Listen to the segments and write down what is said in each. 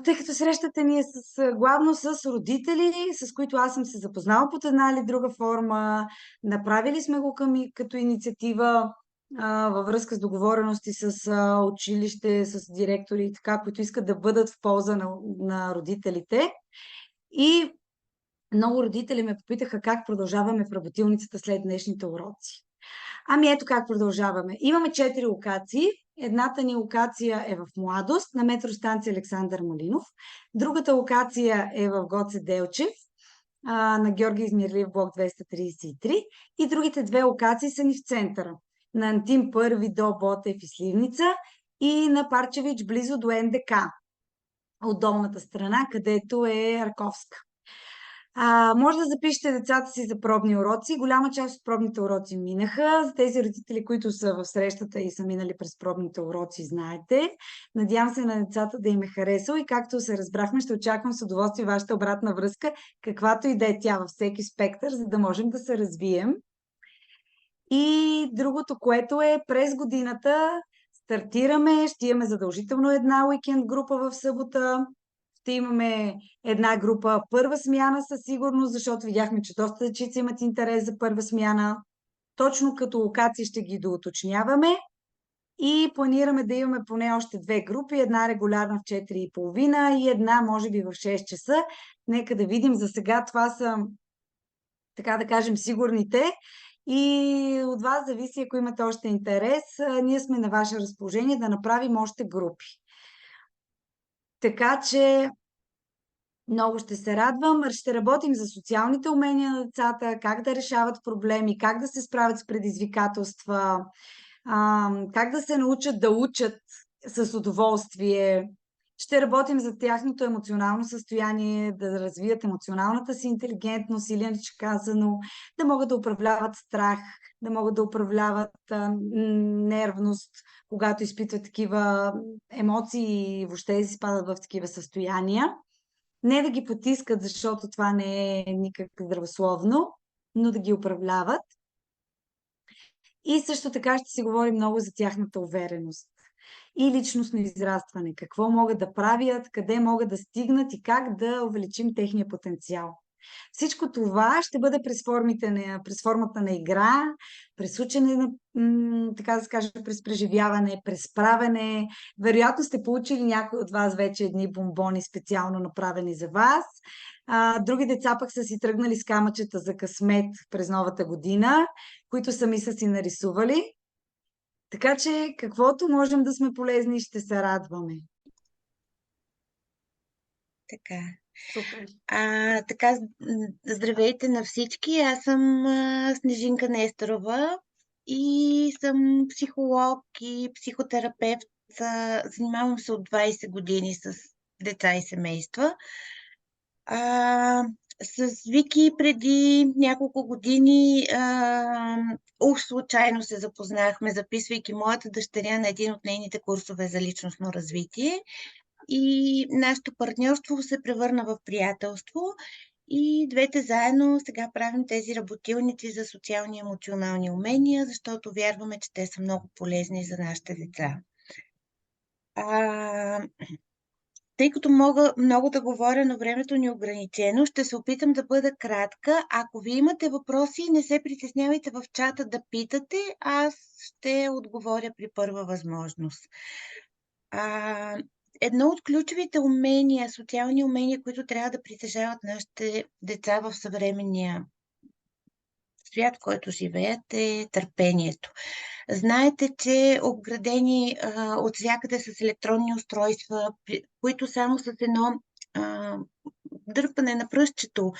тъй като срещата ни е главно с родители, с които аз съм се запознала под една или друга форма, направили сме го като инициатива във връзка с договорености с училище, с директори и така, които искат да бъдат в полза на родителите. И много родители ме попитаха как продължаваме в работилницата след днешните уроци. Ами ето как продължаваме. Имаме 4 локации. Едната ни локация е в Младост, на метростанция Александър Малинов. Другата локация е в Гоце Делчев, на Георги Измирлиев, блок 233. И другите две локации са ни в центъра. На Антим Първи до Ботев и Сливница и на Парчевич близо до НДК. От долната страна, където е Раковска. Може да запишете децата си за пробни уроци. Голяма част от пробните уроци минаха. За тези родители, които са в срещата и са минали през пробните уроци, знаете. Надявам се на децата да им е харесало и както се разбрахме, ще очаквам с удоволствие вашата обратна връзка, каквато и да е тя във всеки спектър, за да можем да се развием. И другото, което е през годината стартираме, ще имаме задължително една уикенд група в събота. Ще имаме една група първа смяна със сигурност, защото видяхме, че доста дечица имат интерес за първа смяна. Точно като локации ще ги доуточняваме и планираме да имаме поне още 2 групи, една регулярна в 4:30 и една може би в 6 часа. Нека да видим, за сега това са, така да кажем, сигурните. И от вас зависи, ако имате още интерес, ние сме на ваше разположение да направим още групи. Така че много ще се радвам. Ще работим за социалните умения на децата, как да решават проблеми, как да се справят с предизвикателства, как да се научат да учат с удоволствие. Ще работим за тяхното емоционално състояние, да развият емоционалната си интелигентност или, иначе казано, да могат да управляват страх, да могат да управляват нервност, когато изпитват такива емоции и въобще да си спадат в такива състояния. Не да ги потискат, защото това не е никак здравословно, но да ги управляват. И също така ще си говорим много за тяхната увереност и личностно израстване. Какво могат да правят, къде могат да стигнат и как да увеличим техния потенциал. Всичко това ще бъде през формата на игра, през учене, така да се каже, през преживяване, през правене. Вероятно сте получили някои от вас вече едни бомбони специално направени за вас. Други деца пък са си тръгнали с камъчета за късмет през новата година, които сами са си нарисували. Така че каквото можем да сме полезни, ще се радваме. Така. Супер. Така, здравейте на всички. Аз съм Снежинка Несторова и съм психолог и психотерапевт. Занимавам се от 20 години с деца и семейства. С Вики преди няколко години уж случайно се запознахме, записвайки моята дъщеря на един от нейните курсове за личностно развитие. И нашето партньорство се превърна в приятелство и двете заедно сега правим тези работилници за социални и емоционални умения, защото вярваме, че те са много полезни за нашите деца. Тъй като мога много да говоря, но времето ни е ограничено, ще се опитам да бъда кратка. Ако ви имате въпроси, не се притеснявайте в чата да питате, аз ще отговоря при първа възможност. Едно от ключовите умения, социални умения, които трябва да притежават нашите деца в съвременния свят, в който живеят, е търпението. Знаете, че обградени от всякъде с електронни устройства, които само с едно дърпане на пръстчето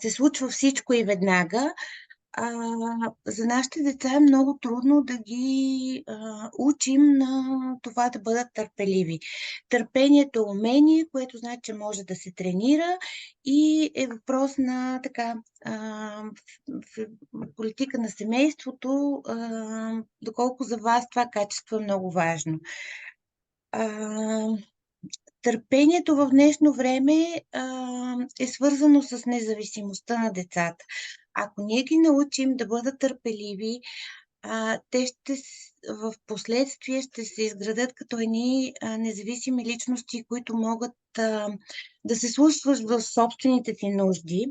се случва всичко и веднага, за нашите деца е много трудно да ги учим на това да бъдат търпеливи. Търпението е умение, което значи, че може да се тренира и е въпрос на в политика на семейството, доколко за вас това качество е много важно. Търпението в днешно време е свързано с независимостта на децата. Ако ние ги научим да бъдат търпеливи, те в последствие ще се изградат като едни независими личности, които могат да се слушваш в собствените си нужди,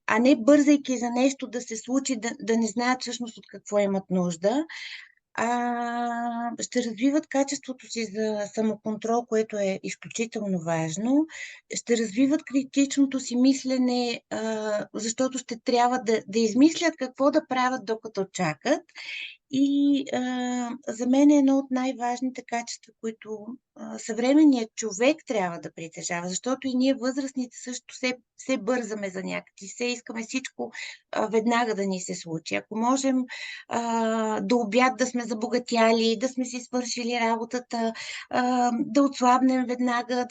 а не бързайки за нещо да се случи, да не знаят всъщност от какво имат нужда. Ще развиват качеството си за самоконтрол, което е изключително важно. Ще развиват критичното си мислене, защото ще трябва да измислят какво да правят докато чакат. И за мен е едно от най-важните качества, които съвременният човек трябва да притежава, защото и ние възрастните също се бързаме за някакви, се искаме всичко веднага да ни се случи. Ако можем до обяд да сме забогатяли, да сме си свършили работата, да отслабнем веднага,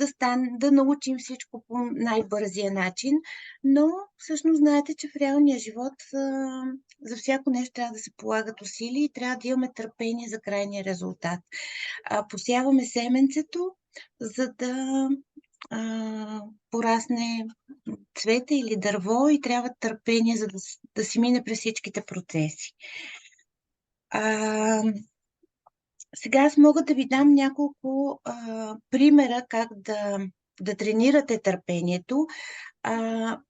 да научим всичко по най-бързия начин, но всъщност знаете, че в реалния живот за всяко нещо трябва да се полагат усилия и трябва да имаме търпение за крайния резултат. Посяваме семенцето, за да порасне цвете или дърво и трябва търпение, за да си мине през всичките процеси. Сега аз мога да ви дам няколко примера как да тренирате търпението.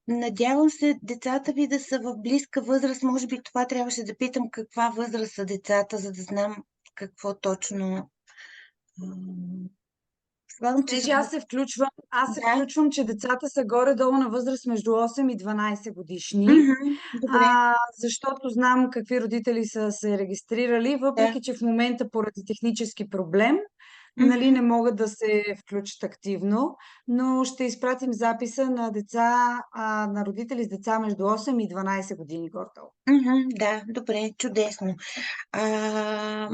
Надявам се децата ви да са в близка възраст. Може би това трябваше да питам каква възраст са децата, за да знам какво точно. Слагам, че Понеже аз се Да. включвам, че децата са горе-долу на възраст между 8 и 12 годишни, Добре. защото знам какви родители са се регистрирали, Да. въпреки че в момента поради технически проблем, нали, не Мгм. могат да се включат активно, но ще изпратим записа на деца, на родители с деца между 8 и 12 години горе-долу. Да, добре, чудесно. А,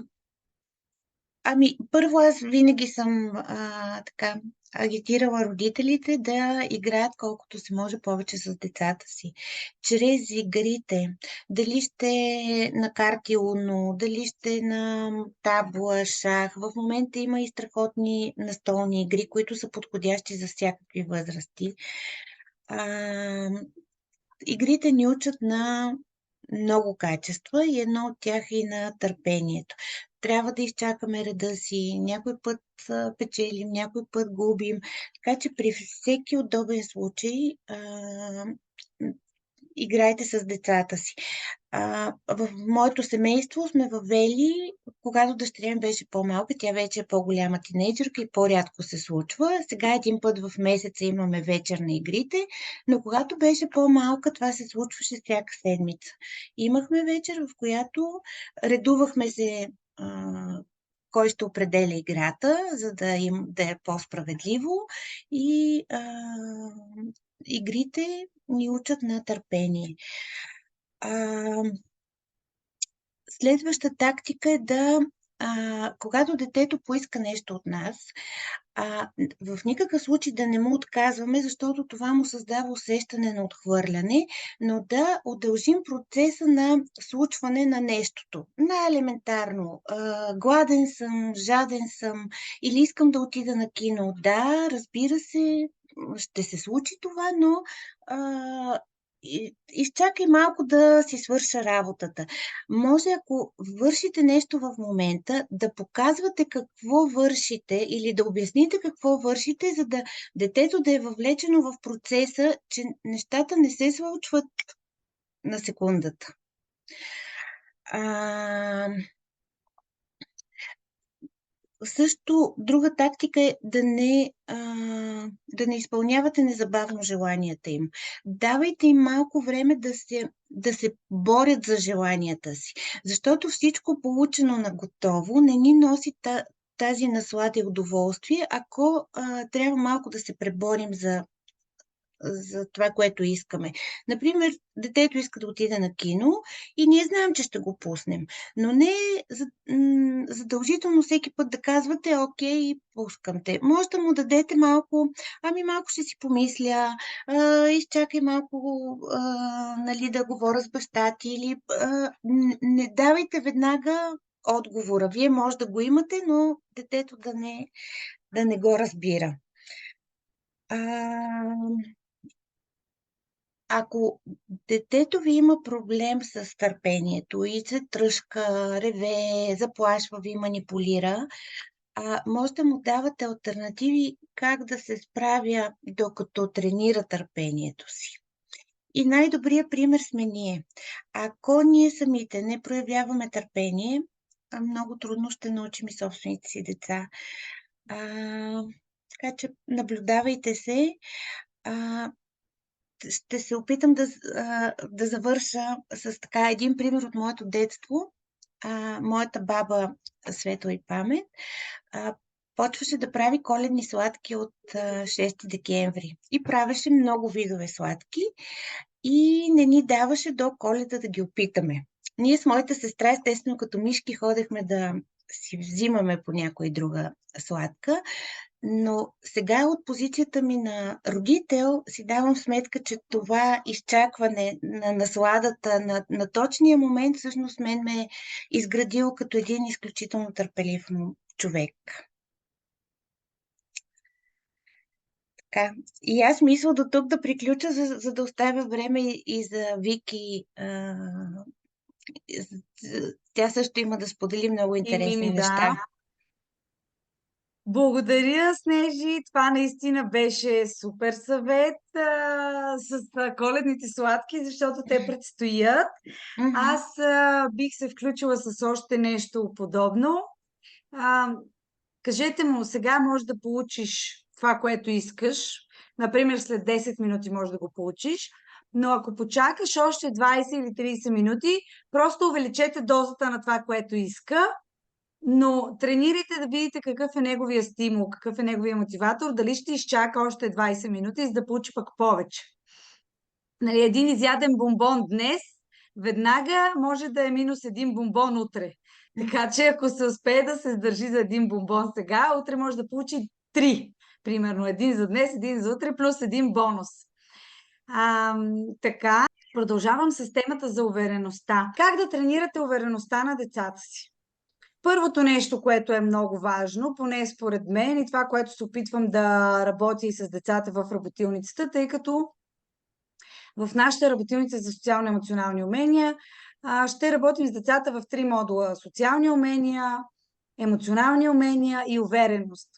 Първо аз винаги съм така агитирала родителите да играят колкото се може повече с децата си. Чрез игрите. Дали ще на карти Уно, дали ще на табла, шах. В момента има и страхотни настолни игри, които са подходящи за всякакви възрасти. А, Игрите ни учат на много качества и едно от тях е и на търпението. Трябва да изчакаме реда си, някой път печелим, някой път губим, така че при всеки удобен случай играйте с децата си. В моето семейство сме въвели, когато дъщеря ми беше по-малка, тя вече е по-голяма тинейджърка и по-рядко се случва. Сега един път в месеца имаме вечер на игрите, но когато беше по-малка, това се случваше всяка седмица. Имахме вечер, в която редувахме се кой ще определя играта, за да е по-справедливо и игрите ни учат на търпение. Следваща тактика е когато детето поиска нещо от нас, в никакъв случай да не му отказваме, защото това му създава усещане на отхвърляне, но да удължим процеса на случване на нещото. Най-елементарно. Гладен съм, жаден съм или искам да отида на кино. Да, разбира се, ще се случи това, но изчакай малко да си свърша работата. Може, ако вършите нещо в момента, да показвате какво вършите или да обясните какво вършите, за да детето да е въвлечено в процеса, че нещата не се случват на секундата. Също друга тактика е да не изпълнявате незабавно желанията им. Давайте им малко време да се борят за желанията си. Защото всичко получено на готово не ни носи тази наслада и удоволствие, ако трябва малко да се преборим за това, което искаме. Например, детето иска да отиде на кино и ние знаем, че ще го пуснем. Но не е задължително всеки път да казвате, окей, пускам те. Може да му дадете малко, малко ще си помисля, изчакай малко, нали, да говоря с баща ти, или не давайте веднага отговора. Вие може да го имате, но детето да не го разбира. Ако детето ви има проблем с търпението и се тръшка, реве, заплашва ви, манипулира, може да му давате алтернативи как да се справя, докато тренира търпението си. И най-добрият пример сме ние. Ако ние самите не проявяваме търпение, много трудно ще научим и собствените си деца. Така че наблюдавайте се. Ще се опитам да завърша с така един пример от моето детство. Моята баба, светла и памет, почваше да прави коледни сладки от 6 декември. И правеше много видове сладки и не ни даваше до Коледа да ги опитаме. Ние с моята сестра, естествено, като мишки, ходехме да си взимаме по някоя друга сладка, но сега от позицията ми на родител си давам сметка, че това изчакване на насладата, на точния момент, всъщност мен ме е изградил като един изключително търпелив човек. Така. И аз мисля до тук да приключа, за да оставя време и за Вики. Тя също има да сподели много интересни неща. Да. Благодаря, Снежи. Това наистина беше супер съвет с коледните сладки, защото те предстоят. Аз бих се включила с още нещо подобно. Кажете му, сега можеш да получиш това, което искаш. Например, след 10 минути можеш да го получиш. Но ако почакаш още 20 или 30 минути, просто увеличете дозата на това, което иска. Но тренирайте да видите какъв е неговия стимул, какъв е неговия мотиватор, дали ще изчака още 20 минути, за да получи пък повече. Нали, един изяден бомбон днес, веднага може да е минус един бомбон утре. Така че ако се успее да се сдържи за един бомбон сега, утре може да получи 3. Примерно един за днес, един за утре, плюс един бонус. Така, продължавам с темата за увереността. Как да тренирате увереността на децата си? Първото нещо, което е много важно, поне според мен и това, което се опитвам да работя и с децата в работилницата, тъй като в нашата работилница за социално-емоционални умения ще работим с децата в 3 модула: социални умения, емоционални умения и увереност.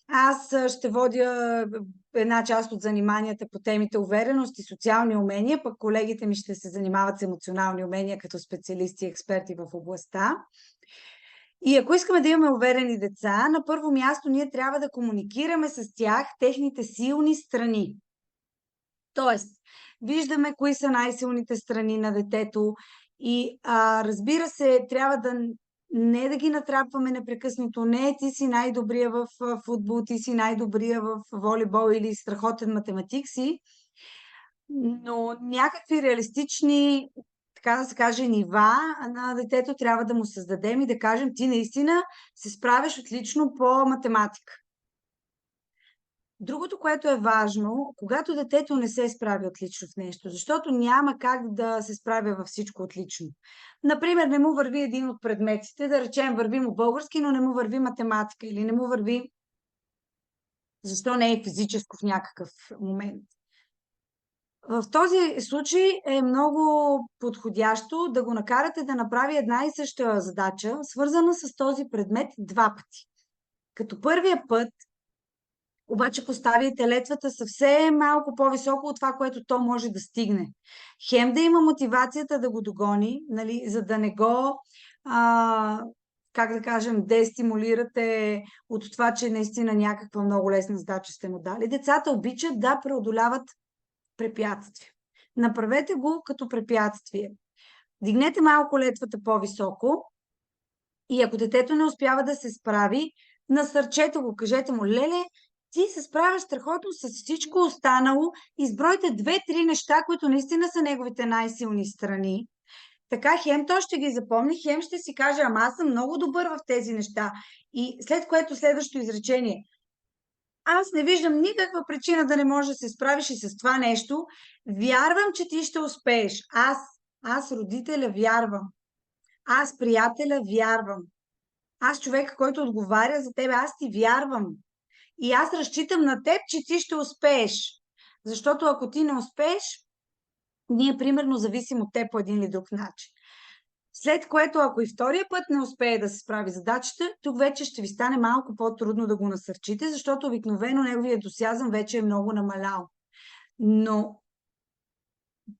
Аз ще водя една част от заниманията по темите увереност и социални умения, пък колегите ми ще се занимават с емоционални умения като специалисти и експерти в областта. И ако искаме да имаме уверени деца, на първо място ние трябва да комуникираме с тях техните силни страни. Тоест, виждаме кои са най-силните страни на детето и разбира се, трябва да не да ги натрапваме непрекъснато. Не, ти си най-добрия в футбол, ти си най-добрия в волейбол или страхотен математик си, но някакви реалистични, така да се каже, нива на детето трябва да му създадем и да кажем: ти наистина се справяш отлично по математика. Другото, което е важно, когато детето не се справи отлично в нещо, защото няма как да се справя във всичко отлично. Например, не му върви един от предметите, да речем върви му български, но не му върви математика или не му върви, защо не е физическо в някакъв момент. В този случай е много подходящо да го накарате да направи една и съща задача, свързана с този предмет 2 пъти. Като първия път обаче поставите летвата съвсем малко по-високо от това, което то може да стигне. Хем да има мотивацията да го догони, нали, за да не го, как да кажем, дестимулирате от това, че наистина някаква много лесна задача сте му дали. Децата обичат да преодоляват препятствия. Направете го като препятствие. Дигнете малко летвата по-високо и ако детето не успява да се справи, насърчете го, кажете му: леле, ти се справяш страхотно с всичко останало, избройте 2-3 неща, които наистина са неговите най-силни страни. Така хем то ще ги запомни, хем ще си каже: ама аз съм много добър в тези неща. И след което следващото изречение: аз не виждам никаква причина да не можеш да се справиш и с това нещо. Вярвам, че ти ще успееш. Аз родителя, вярвам. Аз приятеля, вярвам. Аз човека, който отговаря за теб, аз ти вярвам. И аз разчитам на теб, че ти ще успееш. Защото ако ти не успееш, ние примерно зависим от теб по един или друг начин. След което, ако и втория път не успее да се справи задачата, тук вече ще ви стане малко по-трудно да го насърчите, защото обикновено неговия ентусиазъм вече е много намалял. Но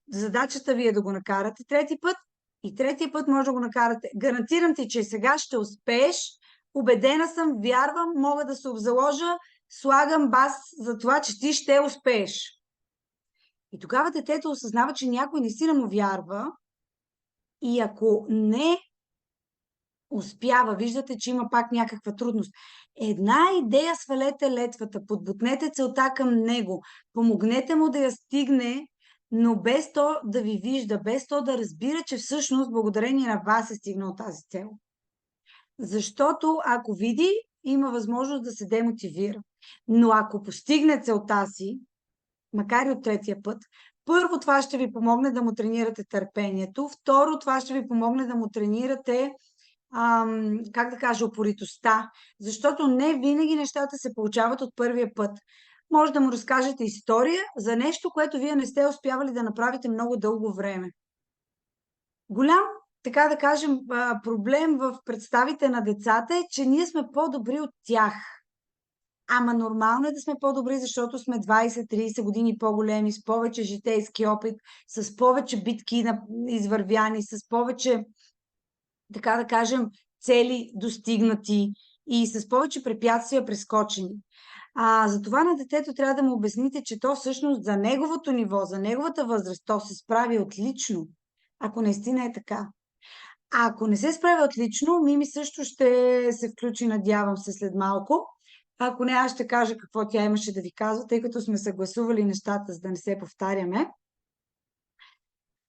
задачата ви е да го накарате трети път и третия път може да го накарате. Гарантирам ти, че сега ще успееш. Убедена съм, вярвам, мога да се обзаложа, слагам бас за това, че ти ще успееш. И тогава детето осъзнава, че някой наистина му вярва и ако не успява, виждате, че има пак някаква трудност. Една идея свалете летвата, подбутнете целта към него, помогнете му да я стигне, но без то да ви вижда, без то да разбира, че всъщност благодарение на вас е стигнал тази цел. Защото ако види, има възможност да се демотивира. Но ако постигне целта си, макар и от третия път, първо това ще ви помогне да му тренирате търпението, второ това ще ви помогне да му тренирате как да кажа, упоритостта, защото не винаги нещата се получават от първия път. Може да му разкажете история за нещо, което вие не сте успявали да направите много дълго време. Голям, така да кажем, проблем в представите на децата е, че ние сме по-добри от тях. Ама нормално е да сме по-добри, защото сме 20-30 години по-големи, с повече житейски опит, с повече битки извървяни, с повече, така да кажем, цели достигнати и с повече препятствия прескочени. Затова на детето трябва да му обясните, че то всъщност за неговото ниво, за неговата възраст, то се справи отлично, ако наистина е така. А ако не се справя отлично, Мими също ще се включи, надявам се, след малко. Ако не, аз ще кажа какво тя имаше да ви казва, тъй като сме съгласували нещата, за да не се повтаряме.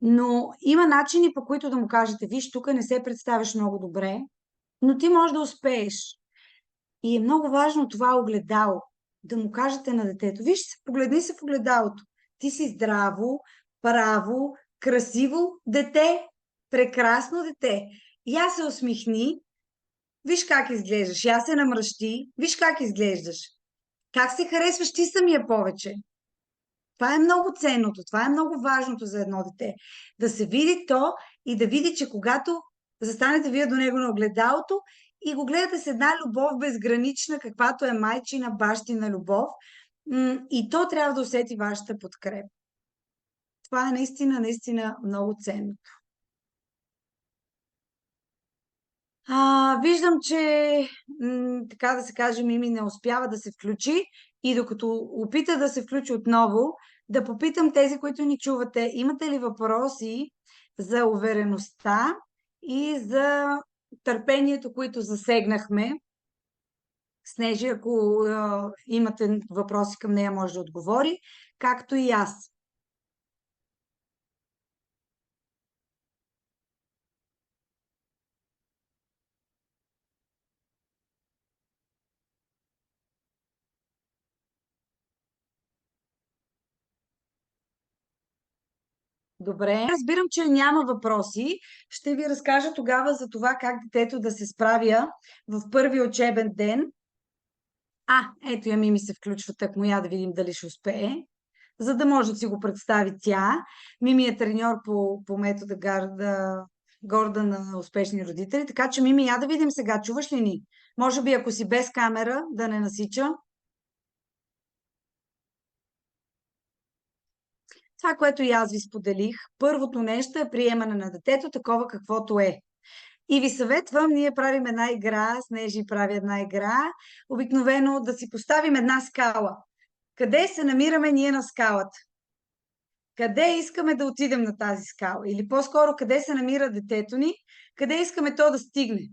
Но има начини, по които да му кажете, виж, тук не се представяш много добре, но ти можеш да успееш. И е много важно това огледало, да му кажете на детето, виж, погледни се в огледалото. Ти си здраво, право, красиво дете, прекрасно дете. Я се усмихни, виж как изглеждаш, я се намръщи, виж как изглеждаш. Как се харесваш ти самия повече? Това е много ценното, това е много важното за едно дете. Да се види то и да види, че когато застанете вие до него на огледалото и го гледате с една любов безгранична, каквато е майчина, бащина любов, и то трябва да усети вашата подкрепа. Това е наистина много ценно. Виждам, че така да се каже, Мими не успява да се включи и докато опита да се включи отново, да попитам тези, които ни чувате, имате ли въпроси за увереността и за търпението, които засегнахме? Снежи, ако имате въпроси към нея, може да отговори, както и аз. Добре, разбирам, че няма въпроси. Ще ви разкажа тогава за това как детето да се справя в първи учебен ден. Ето я Мими се включва тъкмо, я да видим дали ще успее, за да може да си го представи тя. Мими е треньор по метода Горда на успешни родители, така че Мими, я да видим сега, чуваш ли ни? Може би ако си без камера, да не насича. Това, което и аз ви споделих, първото нещо е приемане на детето такова каквото е. И ви съветвам, ние правим една игра, Снежи прави една игра, обикновено да си поставим една скала. Къде се намираме ние на скалата? Къде искаме да отидем на тази скала? Или по-скоро, къде се намира детето ни? Къде искаме то да стигне?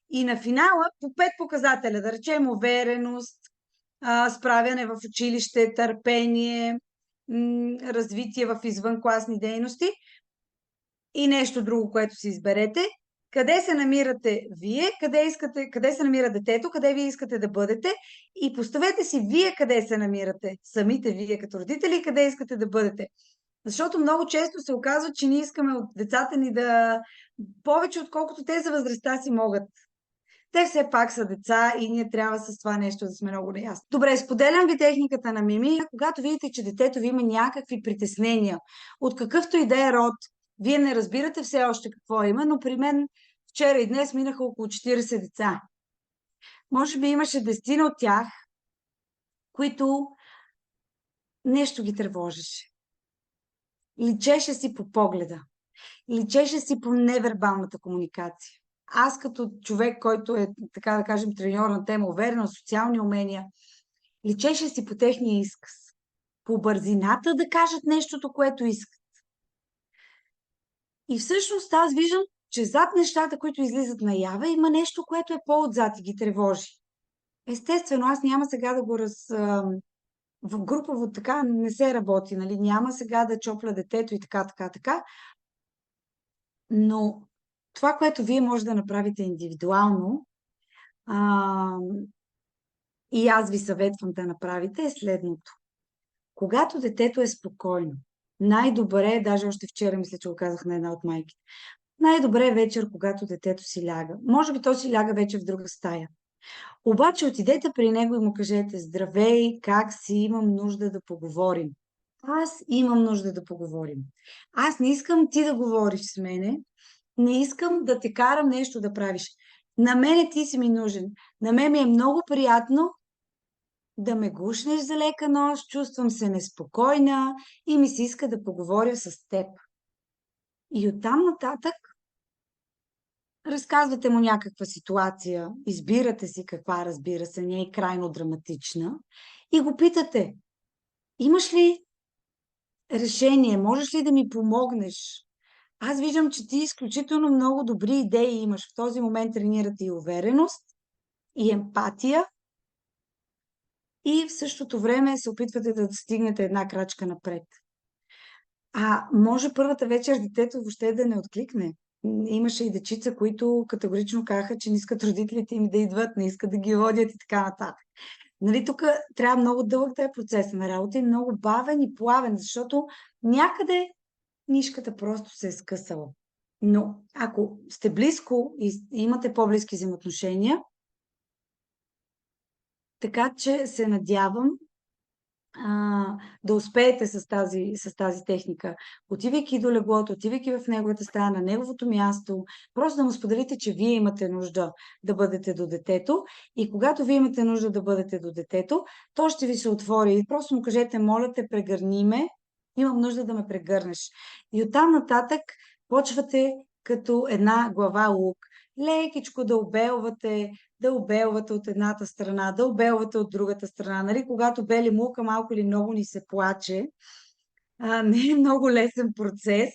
И на финала по 5 показателя, да речем увереност, справяне в училище, търпение, развитие в извънкласни дейности и нещо друго, което си изберете. Къде се намирате вие, къде се намира детето, къде вие искате да бъдете и поставете си вие къде се намирате, самите вие като родители, къде искате да бъдете. Защото много често се оказва, че ние искаме от децата ни да повече, отколкото те за възрастта си могат. Те все пак са деца и ние трябва с това нещо да сме много наясни. Добре, споделям ви техниката на Мими. Когато видите, че детето ви има някакви притеснения, от какъвто и да е род, Вие не разбирате все още какво има, но при мен вчера и днес минаха около 40 деца. Може би имаше 10 от тях, които нещо ги тревожеше. Личеше си по погледа. Личеше си по невербалната комуникация. Аз като човек, който е, така да кажем, треньор на тема увереност, социални умения, личеше си по техния изказ. По бързината да кажат нещото, което искат. И всъщност аз виждам, че зад нещата, които излизат наяве, има нещо, което е по-отзад и ги тревожи. Естествено, аз няма сега да го в групово така не се работи, нали? Няма сега да чопля детето и така. Но това, което вие може да направите индивидуално, а, и аз ви съветвам да направите, е следното. Когато детето е спокойно, най-добре, даже още вчера мисля, че го казах на една от майките, най-добре е вечер, когато детето си ляга. Може би то си ляга вече в друга стая. Обаче отидете при него и му кажете: здравей, как си, имам нужда да поговорим. Аз имам нужда да поговорим. Аз не искам ти да говориш с мене, не искам да те карам нещо да правиш. На мене ти си ми нужен. На мен ми е много приятно да ме гушнеш за лека нощ, чувствам се неспокойна и ми се иска да поговоря с теб. И оттам нататък разказвате му някаква ситуация, избирате си каква, разбира се, не е крайно драматична, и го питате: имаш ли решение, можеш ли да ми помогнеш? Аз виждам, че ти изключително много добри идеи имаш. В този момент тренирате и увереност, и емпатия, и в същото време се опитвате да стигнете една крачка напред. А може първата вечер детето въобще да не откликне. Имаше и дечица, които категорично казаха, че не искат родителите им да идват, не искат да ги водят и така нататък. Нали, тук трябва много дълъг да е процесът на работа и много бавен и плавен, защото някъде нишката просто се е скъсала. Но ако сте близко и имате по-близки взаимоотношения, така че се надявам да успеете с тази техника. Отивайки до леглото, отивайки в неговата страна, на неговото място, просто да му споделите, че вие имате нужда да бъдете до детето, и когато вие имате нужда да бъдете до детето, то ще ви се отвори. И просто му кажете: моля те, прегърни ме, имам нужда да ме прегърнеш. И оттам нататък почвате като една глава лук. Лекичко да обелвате от едната страна, да обелвате от другата страна. Нали? Когато белим лука, малко или много ни се плаче. Не е много лесен процес,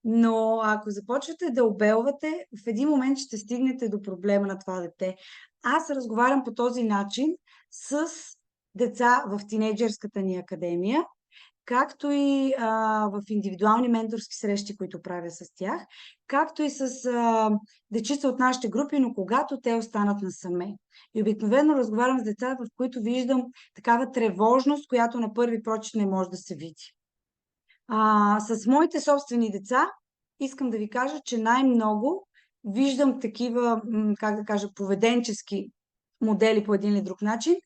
но ако започвате да обелвате, в един момент ще стигнете до проблема на това дете. Аз разговарям по този начин с деца в тинейджърската ни академия, както и в индивидуални менторски срещи, които правя с тях, както и с дечица от нашите групи, но когато те останат насаме. И обикновено разговарям с деца, в които виждам такава тревожност, която на първи прочит не може да се види. С моите собствени деца искам да ви кажа, че най-много виждам такива, как да кажа, поведенчески модели по един или друг начин.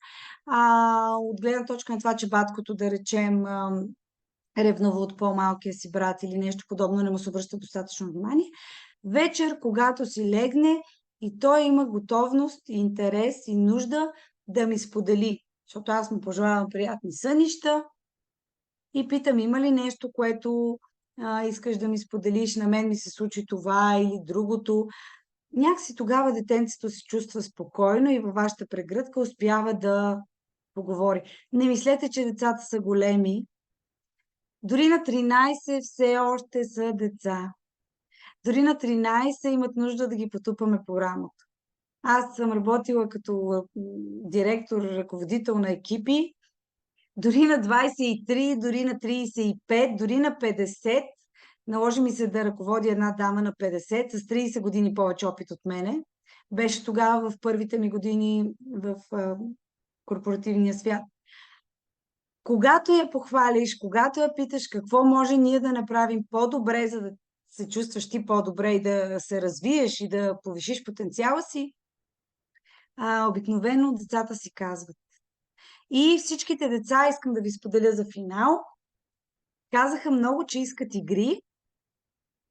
От гледна точка на това, че баткото, да речем, ревнува от по-малкия си брат или нещо подобно, не му се обръща достатъчно внимание. Вечер, когато си легне, и той има готовност, интерес и нужда да ми сподели, защото аз му пожелавам приятни сънища и питам: има ли нещо, което искаш да ми споделиш, на мен ми се случи това или другото. Някакси тогава детенцето се чувства спокойно и във вашата прегръдка успява да поговори. Не мислете, че децата са големи. Дори на 13 все още са деца. Дори на 13 имат нужда да ги потупаме по рамото. Аз съм работила като директор, ръководител на екипи. Дори на 23, дори на 35, дори на 50. Наложи ми се да ръководя една дама на 50 с 30 години повече опит от мене. Беше тогава в първите ми години в корпоративния свят. Когато я похвалиш, когато я питаш какво може ние да направим по-добре, за да се чувстваш ти по-добре и да се развиеш и да повишиш потенциала си, обикновено децата си казват. И всичките деца, искам да ви споделя за финал, казаха много, че искат игри,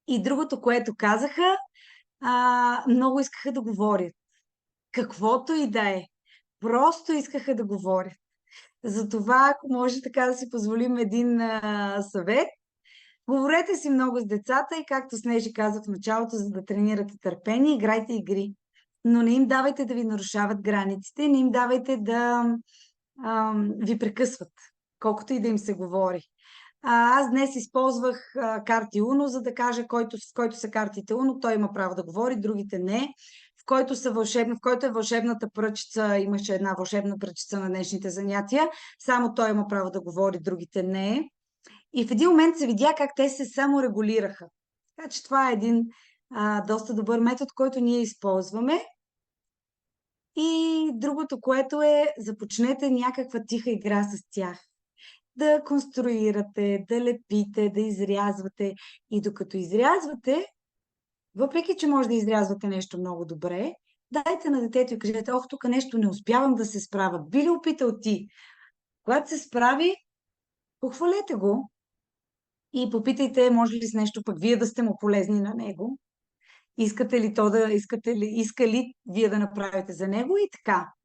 И другото, което казаха, много искаха да говорят. Каквото и да е. Просто искаха да говорят. Затова, ако може така да си позволим един съвет, говорете си много с децата и както Снежи каза в началото, за да тренирате търпение, играйте игри. Но не им давайте да ви нарушават границите, не им давайте да ви прекъсват, колкото и да им се говори. Аз днес използвах карти Уно, за да кажа, в който са картите Уно, той има право да говори, другите не. В който е вълшебната пръчица, имаше една вълшебна пръчица на днешните занятия, само той има право да говори, другите не. И в един момент се видя как те се саморегулираха. Така че това е един доста добър метод, който ние използваме. И другото, което е, започнете някаква тиха игра с тях. Да конструирате, да лепите, да изрязвате. И докато изрязвате, въпреки че може да изрязвате нещо много добре, дайте на детето и кажете, ох, тук нещо не успявам да се справя. Би ли опитал ти? Когато се справи, похвалете го и попитайте, може ли с нещо пък вие да сте му полезни на него. Иска ли вие да направите за него и така.